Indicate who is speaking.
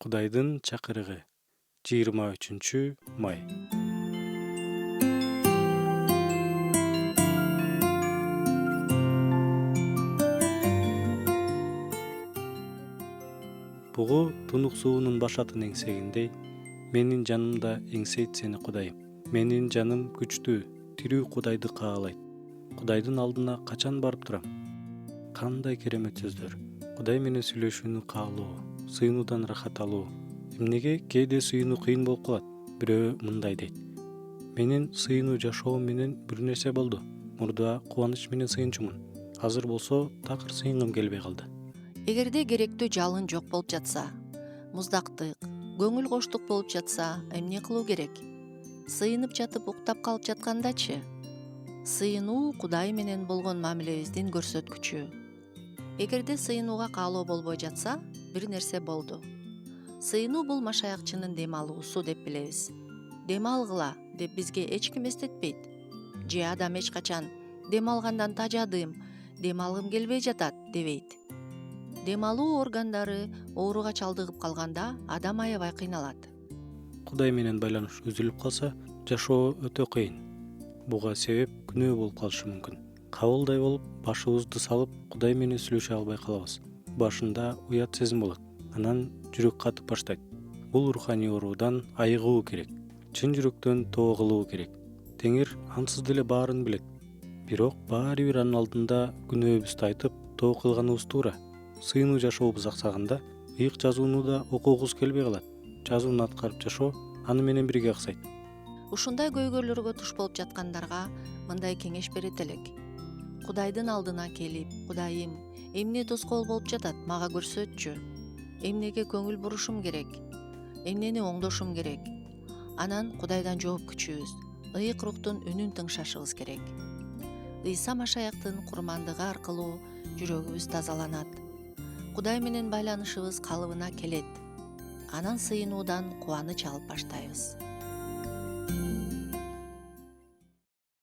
Speaker 1: Кудайдын чакырыгы 23 май. Бугу тунук суунун башатын эңсегиндей, менин жанымда эңсейт сени Кудайым. Менин жаным күчтүү, тирүү Кудайды каалайт. Кудайдын алдына качан барып турам? Кандай керемет сөздөр. Кудай менен сүйлөшүүнү каалоо, сыйынуудан рахат алуу. Эмнеге кээде сыйынуу кыйын болуп калат? Бирөө мындай дейт. Менин сыйынуу жашоом менен бир нерсе болду. Мурда кубаныч менен сыйынчумун. Азыр болсо такыр сыйынгым келбей калды.
Speaker 2: Эгерде керектүү жалын жок болуп жатса, муздактык, көңүл коштук болуп жатса, эмне кылуу керек? Сыйынып жатып уктап калып жаткандачы? Сыйынуу Кудай менен болгон мамилебиздин көрсөткүчү. Эгерде сыйынууга каалоо болбой жатса, бир нерсе болду. Сыйынуу бул машаякчынын дем алуусу деп билебиз. Дем алгыла деп бизге эч ким эстетпейт. Же адам эч качан дем алгандан тажадым, дем алгым келбей жатат дебейт. Дем алуу органдары ооруга чалдыгып калганда адам аябай кыйналат.
Speaker 1: Кудай менен байланыш үзүлүп калса, жашоо өтө кыйын. Буга себеп күнөө болуп калышы мүмкүн. Кабылдай болуп, башыбызды салып, Кудай менен сүйлөшө албай калабыз. Башында уят сезим болот. Анан жүрөк катып баштайт. Бул руханий оорудан айыгуу керек. Чын жүрөктөн тоо кылуу керек. Теңир ансыз деле баарын билет. Бирок баары бир анын алдында күнөөбүздү айтып, тоо кылганыбыз туура. Сыйынуу жашообуз аксаганда, ыйык жазууну да окугубуз келбей калат. Жазууну аткарып жашоо аны менен бирге аксайт.
Speaker 2: Ушундай көйгөйлөргө туш болуп жаткандарга мындай кеңеш берет элек. Кудайдын алдына келип, Кудайым, эмне тоскоол болуп жатат, мага көрсөтчү. Эмнеге көңүл бурушум керек? Эмнени оңдошум керек? Анан Кудайдан жооп күчүбүз, ыйык руктун үнүн тыңшашыбыз керек. Ыйса Машаяктын курмандыгы аркылуу жүрөгүбүз тазаланат. Кудай менен байланышыбыз калыбына келет. Анан сыйынуудан кубаныч алып баштайбыз.